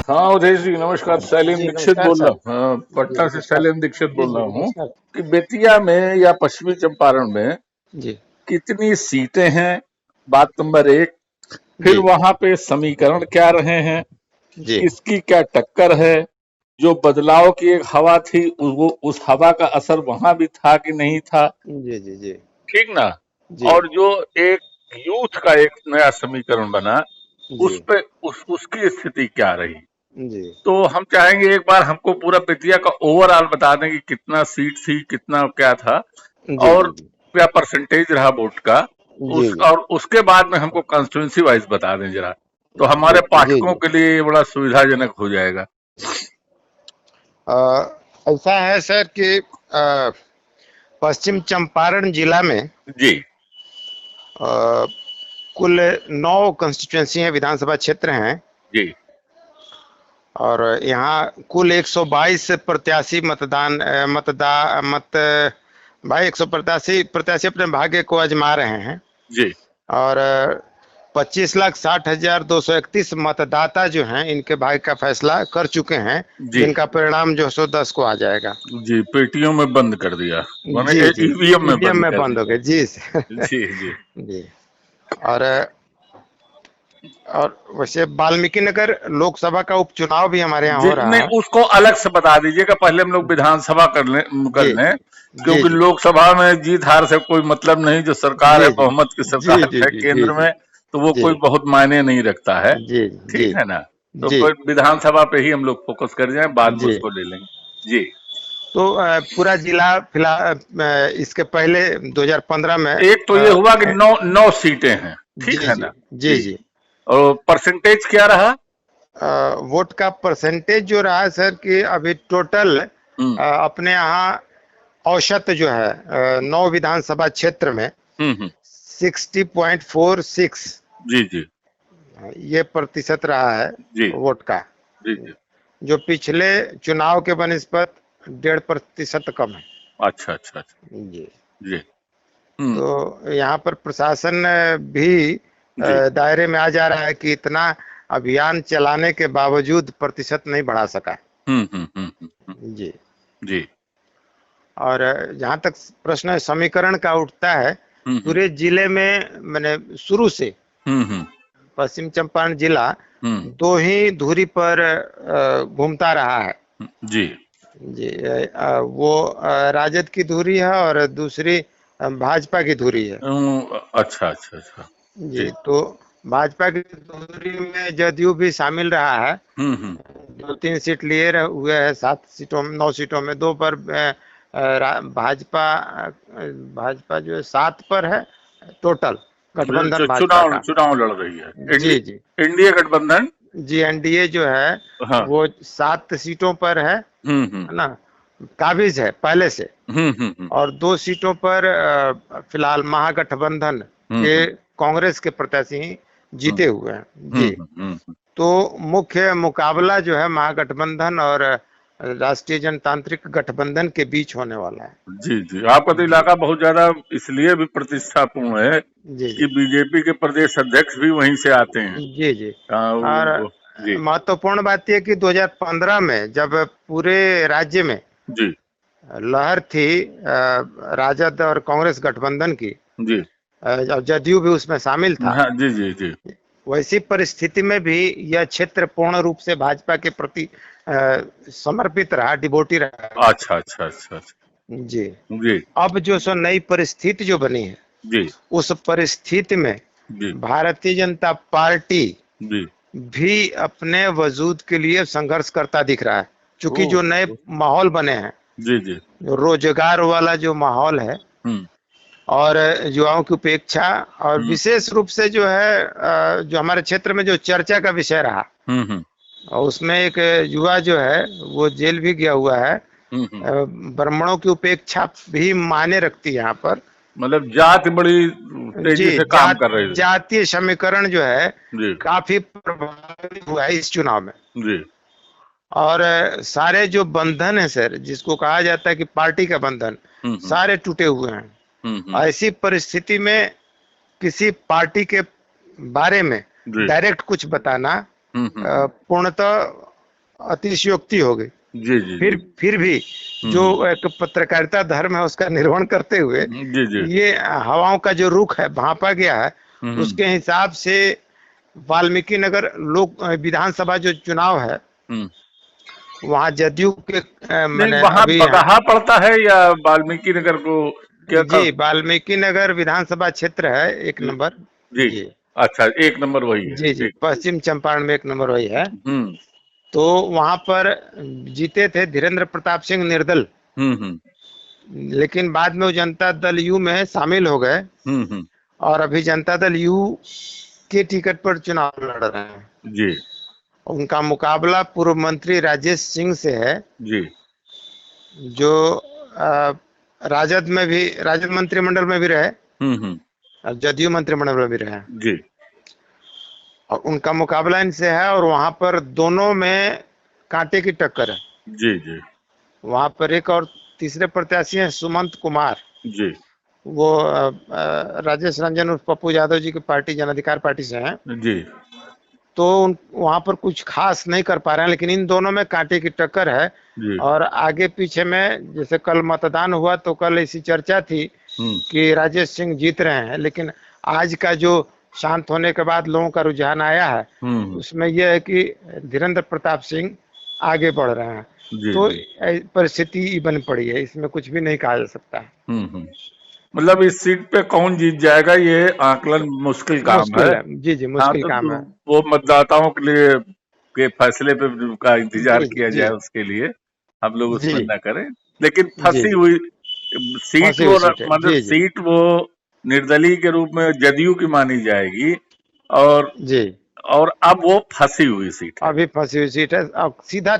हाँ उदय जी नमस्कार। शैलेंद्र जी दीक्षित नमस्कार बोल सर। रहा हूँ। हाँ, जी पटना से नमस्कार। शैलेंद्र दीक्षित जी बोल जी रहा हूँ नमस्कार। कि बेतिया में या पश्चिमी चंपारण में जी कितनी सीटें हैं, बात नंबर एक। फिर जी वहां पे समीकरण क्या रहे हैं, जी किसकी क्या टक्कर है, जो बदलाव की एक हवा थी वो उस हवा का असर वहां भी था कि नहीं था, जी जी जी ठीक ना। जी और जो एक यूथ का एक नया समीकरण बना, जी उस पे उसकी स्थिति क्या रही। जी तो हम चाहेंगे एक बार हमको पूरा बेतिया का ओवरऑल बता दें कि कितना सीट थी, कितना क्या था, जी और जी क्या परसेंटेज रहा वोट का। जी जी और उसके बाद में हमको कॉन्स्टिट्यूंसी वाइज बता दें जरा, तो हमारे ठीक जी पाठकों जी। के लिए ये बड़ा सुविधाजनक हो जाएगा। ऐसा है सर कि पश्चिम चंपारण जिला में जी अ, कुल 9 कंस्टिट्यूंसी हैं, विधानसभा क्षेत्र हैं। जी और यहाँ कुल 122 प्रत्याशी मतदान भाई 185 प्रत्याशी अपने भाग्य को आजमा रहे हैं। जी और 25,60,231 मतदाता जो हैं इनके भाग्य का फैसला कर चुके हैं, जी जिनका परिणाम जो 10 को आ जाएगा। जी पेटियों में बंद कर दिया, माने जी जी ईवीएम में ईवीएम बंद में कर बंद हो गए दिया। जी सर। जी जी जी। और वैसे वाल्मीकि नगर लोकसभा का उपचुनाव भी हमारे यहाँ जी हो रहा नहीं, है। उसको अलग से बता दीजिएगा। पहले हम लोग विधानसभा कर जी लें, जी क्योंकि जी लोकसभा में जीत हार से कोई मतलब नहीं। जो सरकार जी है, जी बहुमत की जी सरकार जी है जी जी केंद्र जी में, तो वो जी कोई बहुत मायने नहीं रखता है। जी जी ठीक है ना। तो जी फिर विधानसभा पे ही हम लोग फोकस कर जाएं, बाद में जी। उसको ले लेंगे। जी तो पूरा जिला फिलहाल इसके पहले 2015 में एक तो ये हुआ कि नौ नौ सीटें हैं, ठीक जी है जी ना। जी जी। जी। और परसेंटेज क्या रहा। वोट का परसेंटेज जो रहा है सर कि अभी टोटल हम्म अपने यहाँ औसत जो है 9 विधानसभा क्षेत्र में हम्म। 60.46 जी जी ये प्रतिशत रहा है जी वोट का, जी जी। जो पिछले चुनाव के बनिस्पत 1.5% कम है। अच्छा अच्छा अच्छा। जी। जी। हम्म। तो यहाँ पर प्रशासन भी जी दायरे में आ जा रहा है कि इतना अभियान चलाने के बावजूद प्रतिशत नहीं बढ़ा सका है। जी। जी। और जहाँ तक प्रश्न समीकरण का उठता है, हम्म। पूरे जिले में मैंने शुरू से हम्म। पश्चिम चंपारण जिला हुँ, 2 ही धुरी पर घूमता रहा है। जी। जी। वो राजद की धुरी है और दूसरी भाजपा की धुरी है। अच्छा, अच्छा, अच्छा। जी। जी। तो भाजपा की धुरी में जदयू भी शामिल रहा है। हुँ, हुँ। 2-3 सीट लिए हुए है, 7 सीटों में, 9 सीटों में 2 पर भाजपा भाजपा जो है 7 पर है टोटल, गठबंधन भाजपा चुनाव का। चुनाव लड़ रही है। जी जी एनडीए गठबंधन। जी। एनडीए जो है हाँ। वो 7 सीटों पर हुँ, हुँ। है ना, काबिज है पहले से। हुँ, हुँ, हुँ। और 2 सीटों पर फिलहाल महागठबंधन हुँ, के हुँ। कांग्रेस के प्रत्याशी ही हुँ, जीते हुए हैं। हुँ, जी। हुँ, हुँ, हुँ। तो मुख्य मुकाबला जो है महागठबंधन और राष्ट्रीय जनतांत्रिक गठबंधन के बीच होने वाला है। जी, जी। आपका तो जी इलाका बहुत ज़्यादा इसलिए भी प्रतिष्ठापूर्ण है जी कि जी बीजेपी के प्रदेश अध्यक्ष भी वहीं से आते हैं। जी जी। और वो जी, महत्वपूर्ण बात यह कि 2015 में जब पूरे राज्य में जी, लहर थी राजद और कांग्रेस गठबंधन की, जी। और जदयू भी उसमें शामिल था, हाँ, जी, जी, जी। वैसी परिस्थिति में भी यह क्षेत्र पूर्ण रूप से भाजपा के प्रति समर्पित रहा, डिवोटी रहा। अच्छा, अच्छा, अच्छा, अच्छा। जी। जी, अब जो सो नई परिस्थिति जो बनी है, जी, उस परिस्थिति में जी, भारतीय जनता पार्टी जी। भी अपने वजूद के लिए संघर्ष करता दिख रहा है। क्योंकि ओह! जो नए माहौल बने हैं, जी, जी। रोजगार वाला जो माहौल है, हुँ, और युवाओं की उपेक्षा, और हुँ, विशेष रूप से जो है जो हमारे क्षेत्र में जो चर्चा का विषय रहा, हुँ, हुँ, और उसमें एक युवा जो है वो जेल भी गया हुआ है। हुँ, हुँ। ब्राह्मणों की उपेक्षा भी मायने रखती है यहाँ पर। मतलब जाति बड़ी तेजी जी। से काम कर रही है। जातीय समीकरण जो है जी, काफी प्रभावित हुआ है इस चुनाव में। जी। और सारे जो बंधन है सर, जिसको कहा जाता है कि पार्टी का बंधन, हुँ, हुँ, सारे टूटे हुए हैं। हुँ, हुँ। ऐसी परिस्थिति में किसी पार्टी के बारे में जी। डायरेक्ट कुछ बताना हुँ, हुँ, हुँ। पूर्णतः अतिशयोक्ति हो गई। जी जी फिर भी जो एक पत्रकारिता धर्म है उसका निर्वहन करते हुए जी जी ये हवाओं का जो रुख है भांपा गया है, उसके हिसाब से वाल्मीकि नगर लोक विधानसभा जो चुनाव है हम्म। वहाँ जदयू के नहीं, मैंने वहाँ अभी बगहा पड़ता है या वाल्मीकि नगर को क्या जी वाल्मीकि नगर विधानसभा क्षेत्र है, एक जी नंबर। जी। जी अच्छा, एक नंबर वही है, जी जी ठीक। पश्चिम चंपारण में एक नंबर वही है। हम्म तो वहां पर जीते थे धीरेन्द्र प्रताप सिंह निर्दल, हम्म लेकिन बाद में वो जनता दल यू में शामिल हो गए हम्म। और अभी जनता दल यू के टिकट पर चुनाव लड़ रहे हैं। जी उनका मुकाबला पूर्व मंत्री राजेश सिंह से है, जी जो अ, राजद मंत्रिमंडल में भी रहे हम्म। और जदयू मंत्रिमंडल में भी रहे। जी और उनका मुकाबला इनसे है और वहां पर दोनों में कांटे की टक्कर है। जी जी वहां पर एक और तीसरे प्रत्याशी हैं सुमंत कुमार, जी वो राजेश रंजन और पप्पू यादव जी की पार्टी जन अधिकार पार्टी से हैं। जी तो वहां पर कुछ खास नहीं कर पा रहे हैं, लेकिन इन दोनों में कांटे की टक्कर है। जी। और आगे पीछे में जैसे कल मतदान हुआ तो कल ऐसी चर्चा थी कि राजेश सिंह जीत रहे हैं, लेकिन आज का जो शांत होने के बाद लोगों का रुझान आया है उसमें यह है कि धीरेन्द्र प्रताप सिंह आगे बढ़ रहे हैं। जी तो जी परिस्थिति बन पड़ी है, इसमें कुछ भी नहीं कहा जा सकता है। मतलब इस सीट पे कौन जीत जाएगा ये आकलन मुश्किल काम है। मुश्किल है, जी जी हाँ, मुश्किल काम है। वो मतदाताओं के लिए के फैसले पे का इंतजार जी किया जी जाए, उसके लिए हम लोग उसमें जी न करें। लेकिन जी फंसी जी हुई सीट फंसी हुई वो सीट है। मतलब जी जी सीट वो निर्दलीय के रूप में जदयू की मानी जाएगी, और जी अब वो फंसी हुई सीट है। अभी फंसी हुई सीट है, अब सीधा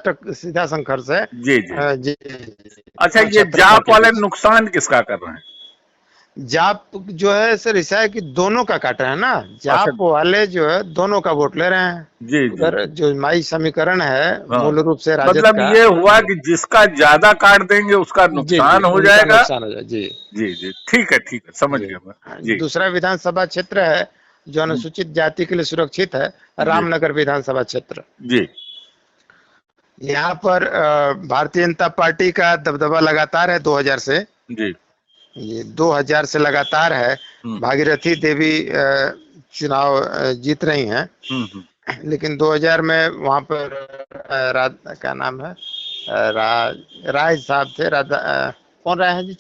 संघर्ष है। जी जी। जी अच्छा, ये क्षेत्रफल जाप के वाले बीच नुकसान किसका कर रहे हैं? जाप जो है सर ऐसा है कि दोनों का काट रहे हैं ना, अच्छा। जाप वाले जो है दोनों का वोट ले रहे हैं। जी जी। उधर जो माई समीकरण है हाँ, मूल रूप से राजद मतलब का। ये हुआ कि जिसका ज्यादा काट देंगे उसका जी जी नुकसान हो उनका जाएगा। नुकसान हो जाए। जी जी जी, ठीक है, ठीक है, समझ जी गया मैं। जी दूसरा विधानसभा क्षेत्र है जो अनुसूचित जाति के लिए सुरक्षित है, जी रामनगर विधानसभा क्षेत्र। जी यहाँ पर भारतीय जनता पार्टी का दबदबा लगातार है 2000 से। जी। ये 2000 से लगातार है। भागीरथी देवी चुनाव जीत रही हैं, लेकिन 2000 में वहां पर क्या नाम है, राय साहब थे, कौन राय है जी,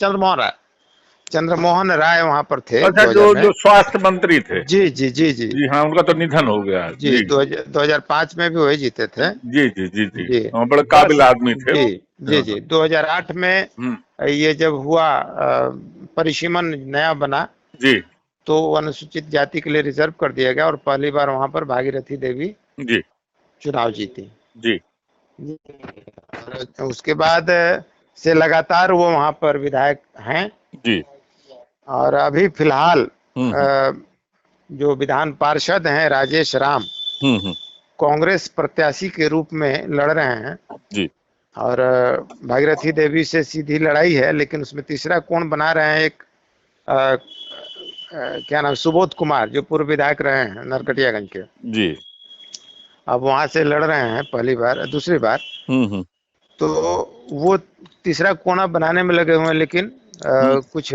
चंद्रमोहन राय वहां पर थे अच्छा, 2000 में। जो स्वास्थ्य मंत्री थे। जी जी जी जी जी हाँ, उनका तो निधन हो गया। जी जी 2005 में भी वही जीते थे। जी जी जी जी। जी हाँ, बड़े बस काबिल आदमी थे जी वो। जी जी 2008 में ये जब हुआ परिसीमन नया बना जी तो अनुसूचित जाति के लिए रिजर्व कर दिया गया और पहली बार वहां पर भागीरथी देवी जी चुनाव जीती। जी उसके बाद से लगातार वो वहां पर विधायक हैं। जी। और अभी फिलहाल जो विधान पार्षद हैं राजेश राम, कांग्रेस प्रत्याशी के रूप में लड़ रहे हैं। जी और भागीरथी देवी से सीधी लड़ाई है, लेकिन उसमें तीसरा कोण बना रहे हैं एक क्या नाम, सुबोध कुमार, जो पूर्व विधायक रहे हैं नरकटियागंज के। जी। अब वहां से लड़ रहे हैं दूसरी बार। तो वो तीसरा कोना बनाने में लगे हुए हैं, लेकिन कुछ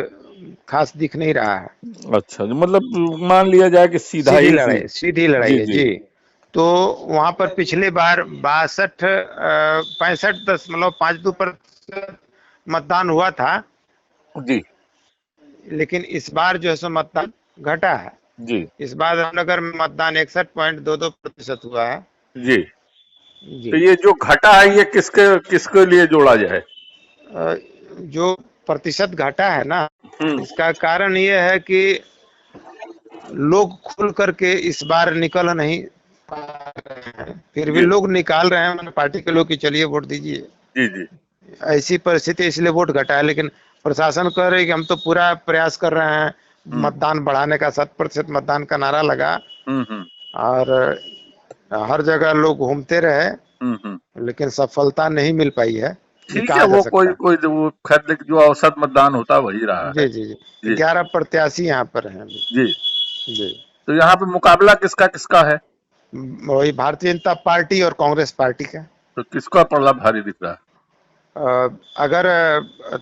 खास दिख नहीं रहा है। अच्छा, मतलब मान लिया जाए कि सीधी लड़ाई जी है जी जी। तो वहां पर पिछली बार 65.52% मतदान हुआ था, जी लेकिन इस बार जो है सो मतदान घटा है। जी इस बार रामनगर में मतदान 61.22% हुआ है। जी। जी तो ये जो घटा है ये किसके किसके लिए जोड़ा जाए? जो प्रतिशत घटा है ना, इसका कारण ये है कि लोग खुल करके इस बार निकल नहीं पा रहे हैं। फिर भी लोग निकाल रहे हैं, मैंने पार्टी के लोग की चलिए वोट दीजिए। जी जी ऐसी परिस्थिति इसलिए वोट घटा है, लेकिन प्रशासन कह रहे कि हम तो पूरा प्रयास कर रहे हैं मतदान बढ़ाने का, 7% मतदान का नारा लगा और हर जगह लोग घूमते रहे, लेकिन सफलता नहीं मिल पाई है। ठीक है, वो कोई कोई वो खैर जो औसत मतदान होता वही रहा है। जी जी जी 11 प्रत्याशी यहाँ पर हैं जी जी। तो यहाँ पे मुकाबला किसका किसका है? वही भारतीय जनता पार्टी और कांग्रेस पार्टी का। तो किसका पलड़ा भारी दिख रहा है? अगर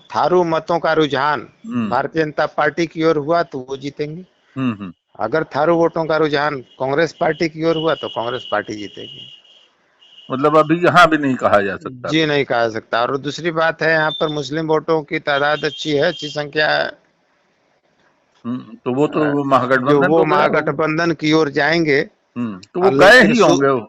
थारू मतों का रुझान हम्म भारतीय जनता पार्टी की ओर हुआ तो वो जीतेंगे। हम्म। अगर थारू वोटों का रुझान कांग्रेस पार्टी की ओर हुआ तो कांग्रेस पार्टी जीतेगी। मतलब अभी यहाँ भी नहीं कहा जा सकता। जी नहीं कहा जा सकता। और दूसरी बात है, यहाँ पर मुस्लिम वोटों की तादाद अच्छी है, अच्छी संख्या है। तो वो तो अ, जो महागठबंधन वो हो गया वो। महागठबंधन की ओर जाएंगे। तो वो गए लेकिन ही होंगे वो।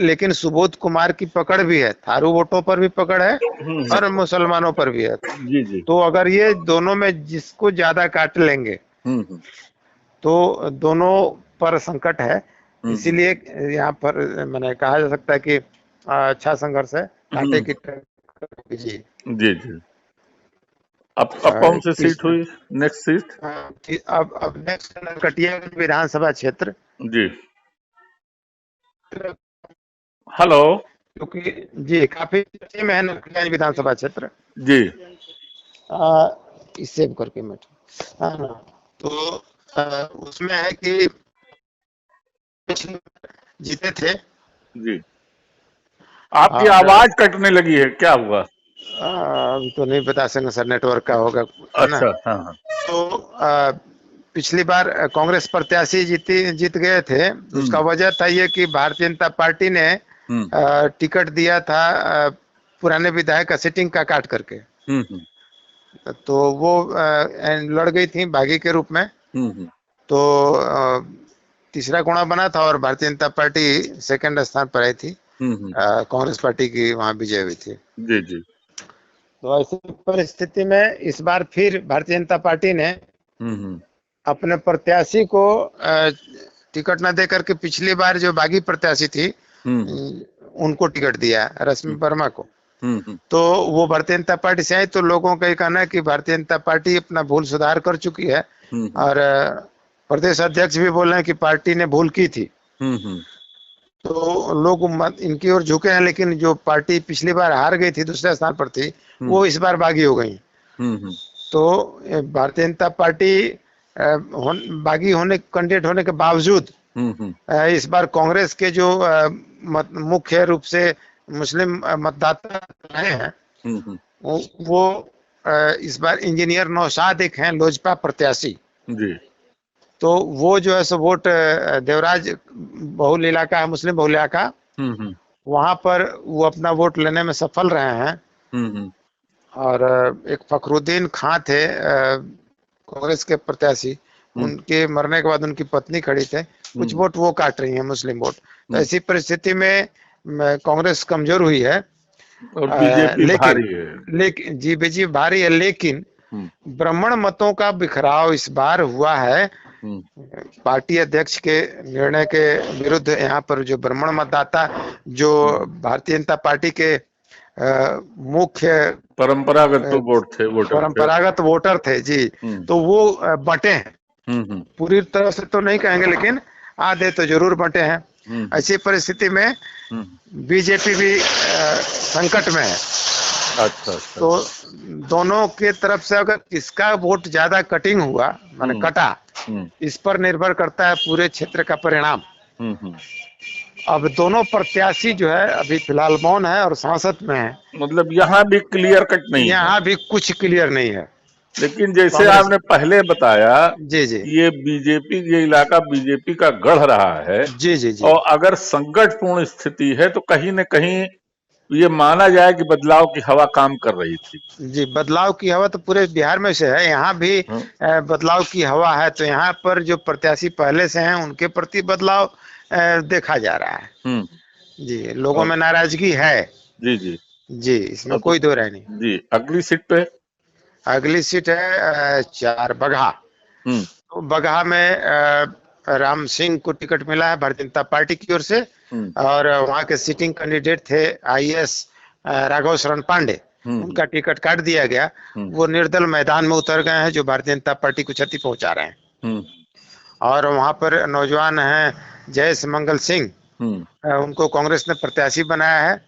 लेकिन सुबोध कुमार की पकड़ भी है, थारू वोटों पर भी पकड़ है हम्म। और मुसलमानों पर भी है। जी जी। तो अगर ये दोनों में जिसको ज्यादा काट लेंगे हम्म। तो दोनों पर संकट है। हम्म इसीलिए यहाँ पर मैंने कहा जा सकता है कि अच्छा संघर्ष है, कांटे हम्म। की टक्कर। जी। जी जी। अब कौन सी सीट हुई? Next seat? अब नेक्स्ट कटिया विधानसभा क्षेत्र, जी। हेलो। क्योंकि जी काफी चर्चे में है नरकटिया विधानसभा क्षेत्र। जी इस सेव करके मैं तो उसमें है कि जीते थे। जी। आपकी और आवाज कटने लगी है, क्या हुआ? अभी तो नहीं बता सकते सर, नेटवर्क का होगा, है ना। अच्छा, हाँ हाँ। तो पिछली बार कांग्रेस प्रत्याशी जीत गए थे। उसका वजह था ये कि भारतीय जनता पार्टी ने टिकट दिया था पुराने विधायक का सिटिंग का काट करके। तो वो लड़ गई थी बागी के रूप में। तो तीसरा कोना बना था और भारतीय जनता पार्टी सेकंड स्थान पर आई थी। कांग्रेस पार्टी की वहां विजय हुई थी। जी जी। तो ऐसी परिस्थिति में इस बार फिर भारतीय जनता पार्टी ने अपने प्रत्याशी को टिकट न दे करके पिछली बार जो बागी प्रत्याशी थी उनको टिकट दिया, रश्मि वर्मा को। तो वो भारतीय जनता पार्टी से आई, तो लोगों का ये कहना है कि भारतीय जनता पार्टी अपना भूल सुधार कर चुकी है। और प्रदेश अध्यक्ष भी बोल रहे हैं कि पार्टी ने भूल की थी। तो लोग इनकी ओर झुके हैं, लेकिन जो पार्टी पिछली बार हार गई थी, दूसरे स्थान पर थी, वो इस बार बागी हो गई। तो भारतीय जनता पार्टी बागी होने कैंडिडेट होने के बावजूद इस बार कांग्रेस के जो मुख्य रूप से मुस्लिम मतदाता रहे हैं वो इस बार इंजीनियर नौशाद एक हैं लोजपा प्रत्याशी जी। तो वो जो है सो वोट देवराज बहुल इलाका है, मुस्लिम बहुल इलाका, वहां पर वो अपना वोट लेने में सफल रहे हैं। और एक फखरुद्दीन खां थे कांग्रेस के प्रत्याशी, उनके मरने के बाद उनकी पत्नी खड़ी थे, कुछ वोट वो काट रही है, मुस्लिम वोट। तो ऐसी परिस्थिति में कांग्रेस कमजोर हुई है और बीजेपी भारी है। लेकिन जी भारी है, लेकिन ब्राह्मण मतों का बिखराव इस बार हुआ है। पार्टी अध्यक्ष के निर्णय के विरुद्ध यहाँ पर जो ब्राह्मण मतदाता, जो भारतीय जनता पार्टी के मुख्य परंपरागत वोटर थे जी, तो वो बंटे हैं। पूरी तरह से तो नहीं कहेंगे, लेकिन आधे तो जरूर बंटे हैं। ऐसी परिस्थिति में बीजेपी भी संकट में है। अच्छा। तो दोनों के तरफ से अगर किसका वोट ज्यादा कटिंग हुआ, माने कटा, इस पर निर्भर करता है पूरे क्षेत्र का परिणाम। अब दोनों प्रत्याशी जो है अभी फिलहाल मौन है और सांसद में है। मतलब यहाँ भी क्लियर कट नहीं है, यहाँ भी कुछ क्लियर नहीं है। लेकिन जैसे आपने पहले बताया जी ये बीजेपी, ये इलाका बीजेपी का गढ़ रहा है। जी। और अगर संकटपूर्ण स्थिति है तो कहीं न कहीं ये माना जाए कि बदलाव की हवा काम कर रही थी। जी, बदलाव की हवा तो पूरे बिहार में से है, यहाँ भी बदलाव की हवा है। तो यहाँ पर जो प्रत्याशी पहले से हैं उनके प्रति बदलाव देखा जा रहा है। जी, लोगों में नाराजगी है। जी, इसमें कोई दो राय नहीं। जी, अगली सीट पे? अगली सीट है 4 बगहा। तो बगहा में राम सिंह को टिकट मिला है भारतीय जनता पार्टी की ओर से। और वहाँ के सिटिंग कैंडिडेट थे IAS राघव शरण पांडे, उनका टिकट काट दिया गया। वो निर्दल मैदान में उतर गए हैं, जो भारतीय जनता पार्टी को क्षति पहुंचा रहे हैं। और वहाँ पर नौजवान हैं जयेश मंगल सिंह, उनको कांग्रेस ने प्रत्याशी बनाया है।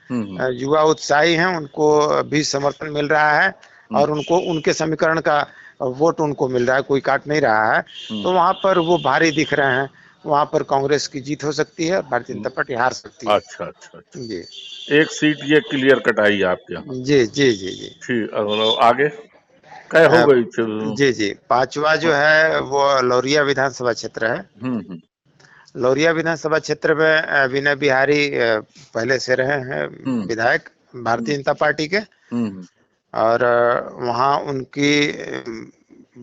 युवा उत्साही हैं, उनको भी समर्थन मिल रहा है और उनको उनके समीकरण का वोट उनको मिल रहा है, कोई काट नहीं रहा है। तो वहाँ पर वो भारी दिख रहे हैं। वहां पर कांग्रेस की जीत हो सकती है और भारतीय जनता पार्टी हार सकती है। अच्छा अच्छा अच्छा, जी एक सीट ये क्लियर कट आई है आपके यहाँ। जी जी जी जी। ठीक, और आगे क्या हो गई जी जी, पांचवा जो है वो लौरिया विधानसभा क्षेत्र है। हम्म। लौरिया विधानसभा क्षेत्र में विनय बिहारी पहले से रहे हैं हम्म विधायक भारतीय जनता पार्टी के। हम्म। और वहाँ उनकी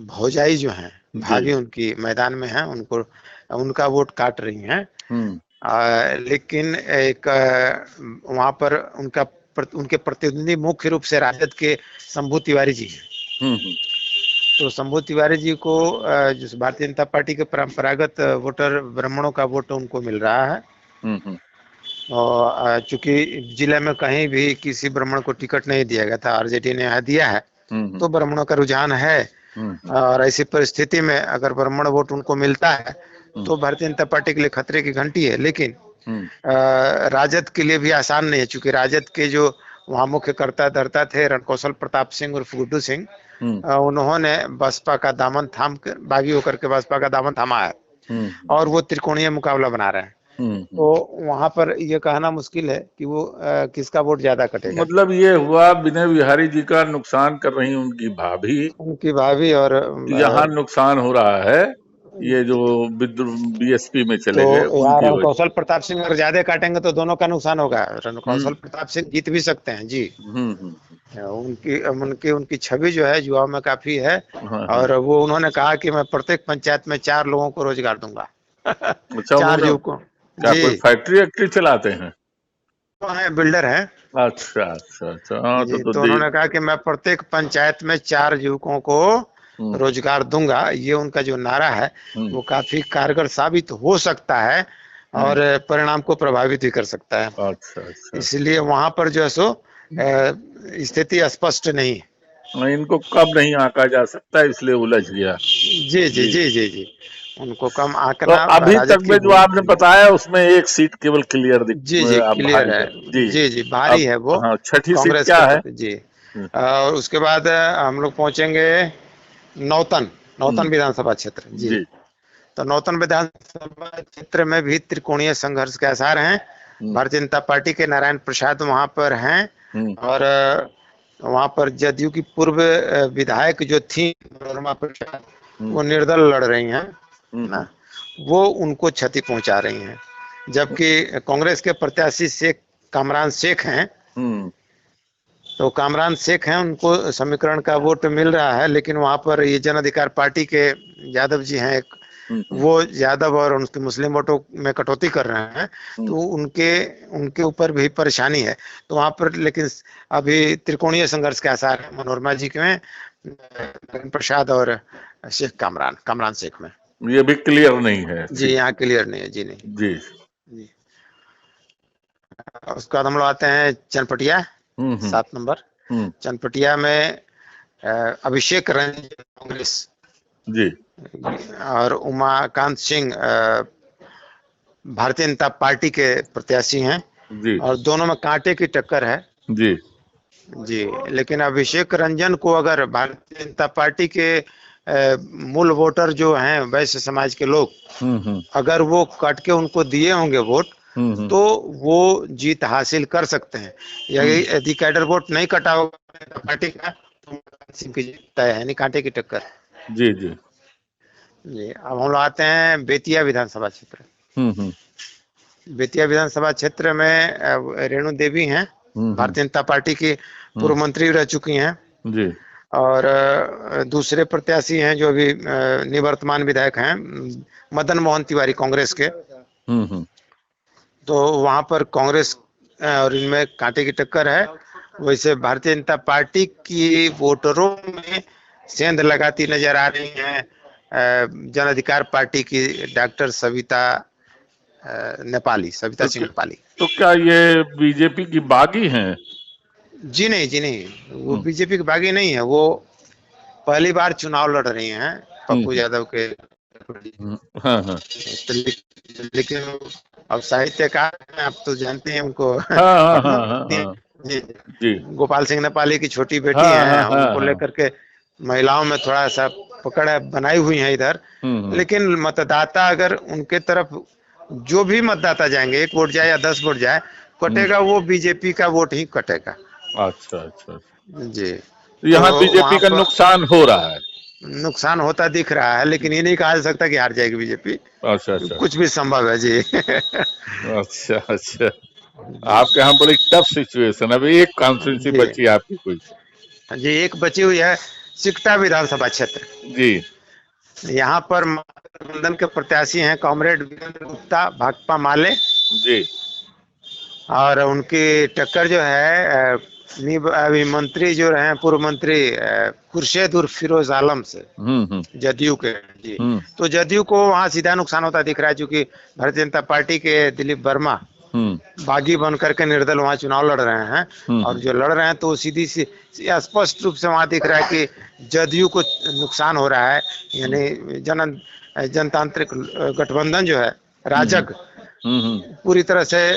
भौजाई जो है, जी। भाभी उनकी मैदान में है, उनको उनका वोट काट रही हैं। हम्म लेकिन एक वहाँ पर उनके प्रतिद्वंदी मुख्य रूप से राजद के शंभू तिवारी जी हैं। हम्म। तो शंभू तिवारी जी को जो भारतीय जनता पार्टी के परंपरागत वोटर ब्राह्मणों का वोट उनको मिल रहा है। हम्म। और चूंकि जिले में कहीं भी किसी ब्राह्मण को टिकट नहीं दिया गया था, आरजेडी ने यहाँ दिया है, तो ब्राह्मणों का रुझान है। और ऐसी परिस्थिति में अगर ब्राह्मण वोट उनको मिलता है तो भारतीय जनता पार्टी के लिए खतरे की घंटी है। लेकिन राजद के लिए भी आसान नहीं है, चूंकि राजद के जो वहाँ मुख्य कर्ता धर्ता थे रणकौशल प्रताप सिंह और गुड्डू सिंह, उन्होंने बसपा का दामन थाम कर बागी होकर के बसपा का दामन थामा है और वो त्रिकोणीय मुकाबला बना रहे हैं। तो वहां पर ये कहना मुश्किल है कि वो किसका वोट ज्यादा कटेगा। मतलब ये हुआ विनय बिहारी जी का नुकसान कर रही उनकी भाभी, उनकी भाभी और यहाँ नुकसान हो रहा है ये जो बीएसपी में तो चले गए यार उनकी वजह। रणकौशल प्रताप सिंह अगर ज्यादा काटेंगे तो दोनों का नुकसान होगा। रणकौशल प्रताप सिंह जीत भी सकते हैं जी। उनकी उनकी उनकी छवि जो है युवाओं में काफी है। और वो उन्होंने कहा कि मैं प्रत्येक पंचायत में 4 लोगों को रोजगार दूंगा। अच्छा, 4 उन्होंने युवकों। क्या जी, कोई फैक्ट्री वैक्ट्री चलाते हैं? तो है बिल्डर है अच्छा अच्छा अच्छा, हाँ जी। तो तो दे। उन्होंने कहा कि मैं प्रत्येक पंचायत में 4 युवकों को रोजगार दूंगा। ये उनका जो नारा है वो काफी कारगर साबित हो सकता है और परिणाम को प्रभावित भी कर सकता है। अच्छा अच्छा, इसलिए वहां पर जो है सो स्थिति स्पष्ट नहीं है। इनको कब नहीं आंका जा सकता इसलिए उलझ गया। जी जी जी, जी जी जी, उनको कम तो आंकना अभी तक राजद की में जो आपने बताया उसमें एक सीट केवल क्लियर दिख जी जी क्लियर भारी है। है। जी। जी जी भारी अब है वो हाँ, छठी सीट कांग्रेस क्या के है? प्रति जी। और उसके बाद हम लोग पहुंचेंगे नौतन नौतन विधानसभा क्षेत्र जी। जी। तो नौतन विधानसभा क्षेत्र में भी त्रिकोणीय संघर्ष के आसार हैं। भारतीय जनता पार्टी के नारायण प्रसाद वहां पर हैं और वहां पर जदयू की पूर्व विधायक जो थी मनोरमा प्रसाद, वो निर्दल लड़ रही हैं ना, वो उनको क्षति पहुंचा रही हैं। जबकि कांग्रेस के प्रत्याशी शेख कामरान शेख हैं, तो कामरान शेख हैं, उनको समीकरण का वोट मिल रहा है। लेकिन वहां पर ये जन अधिकार पार्टी के यादव जी हैं एक, वो यादव और उनके मुस्लिम वोटों में कटौती कर रहे हैं, तो उनके उनके ऊपर भी परेशानी है। तो वहां पर लेकिन अभी त्रिकोणीय संघर्ष के आसार है मनोरमा जी के में, प्रसाद और शेख कामरान शेख में। ये भी क्लियर नहीं है जी यहाँ क्लियर नहीं है जी, नहीं जी। जी। उसके बाद हम लोग आते हैं चनपटिया 7 नंबर। चनपटिया में अभिषेक रंजन कांग्रेस जी और उमाकांत सिंह भारतीय जनता पार्टी के प्रत्याशी हैं जी और दोनों में कांटे की टक्कर है जी जी। लेकिन अभिषेक रंजन को अगर भारतीय जनता पार्टी के मूल वोटर जो हैं वैश्य समाज के लोग अगर वो कट के उनको दिए होंगे वोट, तो वो जीत हासिल कर सकते हैं। यदि कैडर वोट नहीं कटा होगा पार्टी का तो सिंह की जीत तय है, नहीं कांटे की टक्कर। जी जी जी अब हम लोग आते हैं बेतिया विधानसभा क्षेत्र। बेतिया विधानसभा क्षेत्र में रेणु देवी हैं, भारतीय जनता पार्टी की पूर्व मंत्री रह चुकी हैं जी। और दूसरे प्रत्याशी हैं जो अभी निवर्तमान विधायक हैं मदन मोहन तिवारी कांग्रेस के। तो वहां पर कांग्रेस और इनमें कांटे की टक्कर है। वैसे भारतीय जनता पार्टी की वोटरों में सेंध लगाती नजर आ रही हैं जन अधिकार पार्टी की डॉक्टर सविता सिंह नेपाली। तो क्या ये बीजेपी की बागी हैं? जी नहीं, वो बीजेपी की बागी नहीं है। वो पहली बार चुनाव लड़ रही हैं पप्पू यादव के। हाँ हाँ तो लेकिन अब साहित्यकार हैं, आप तो जानते हैं उनको। हाँ हाँ हाँ हाँ जी गोपाल सिंह नेपाली की छोटी बेटी हाँ हैं, हाँ हाँ उनको हाँ लेकर के महिलाओं में थोड़ा सा पकड़ बनाई हुई है इधर। लेकिन मतदाता अगर उनके तरफ जो भी मतदाता जाएंगे, 1 वोट जाए या 10 वोट जाए, कटेगा वो बीजेपी का वोट ही कटेगा। अच्छा अच्छा जी। यहाँ तो बीजेपी वहाँ का पर नुकसान हो रहा है। नुकसान होता दिख रहा है, लेकिन ये नहीं कहा जा सकता कि हार जाएगी बीजेपी। अच्छा अच्छा कुछ भी संभव है जी। अच्छा अच्छा आपके यहाँ बड़ी टफ सिचुएशन। अभी एक कॉन्स्टिट्यूंसी जी बची है आपकी कोई? जी, एक बची हुई है सिकटा विधानसभा क्षेत्र। जी यहाँ पर महागठबंधन के प्रत्याशी हैं कॉमरेड वीरेंद्र गुप्ता भाकपा माले, जी और उनकी टक्कर जो है अभी मंत्री जो रहे पूर्व मंत्री खुर्शेद उर्फ फिरोज आलम से, जदयू के। जी। तो जदयू को वहाँ सीधा नुकसान होता दिख रहा है, क्योंकि भारतीय जनता पार्टी के दिलीप वर्मा बागी बन करके निर्दल वहाँ चुनाव लड़ रहे हैं, और जो लड़ रहे हैं तो सीधी सी स्पष्ट रूप से वहाँ दिख रहा है कि जदयू को नुकसान हो रहा है। यानी जनतांत्रिक गठबंधन जो है, राजग, पूरी तरह से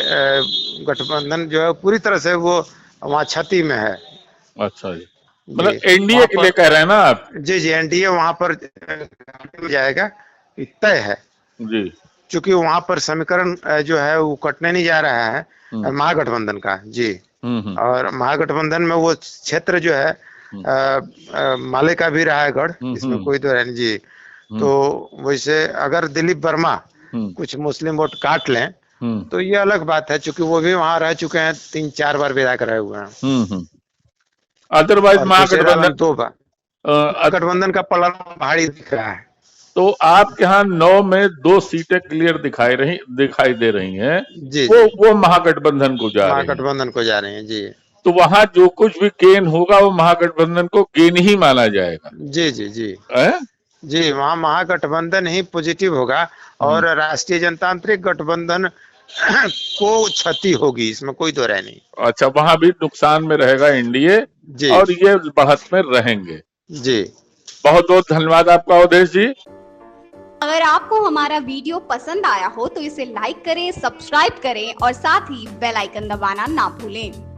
गठबंधन जो है पूरी तरह से वो वहाँ क्षति में है। अच्छा जी, मतलब एनडीए के लिए कह रहे हैं ना आप? जी जी, एनडीए वहाँ पर जाएगा, तय है जी, क्योंकि वहाँ पर समीकरण जो है वो कटने नहीं जा रहा है महागठबंधन का। जी। और महागठबंधन में वो क्षेत्र जो है माले का भी रहा है गढ़, इसमें कोई तो है नहीं। जी। तो वैसे अगर दिलीप वर्मा कुछ मुस्लिम वोट काट लें तो ये अलग बात है, क्योंकि वो भी वहां रह चुके हैं, 3-4 बार विधायक रहे हुए हैं। अदरवाइज महागठबंधन 2 बार गठबंधन का पलड़ा भारी दिख रहा है। तो आपके यहाँ 9 में 2 सीटें क्लियर दिखाई दे रही हैं। जी, वो महागठबंधन को जा रही हैं। महागठबंधन को जा रही हैं। जी। तो वहां जो कुछ भी गेन होगा वो महागठबंधन को गेन ही माना जाएगा। जी जी जी है? जी, वहाँ महागठबंधन ही पॉजिटिव होगा, और राष्ट्रीय जनतांत्रिक गठबंधन को क्षति होगी, इसमें कोई दो राय नहीं। अच्छा, वहां भी नुकसान में रहेगा एनडीए, और ये बढ़त में रहेंगे। जी। बहुत बहुत धन्यवाद आपका अवधेश जी। अगर आपको हमारा वीडियो पसंद आया हो तो इसे लाइक करें, सब्सक्राइब करें और साथ ही बेल आइकन दबाना ना भूलें।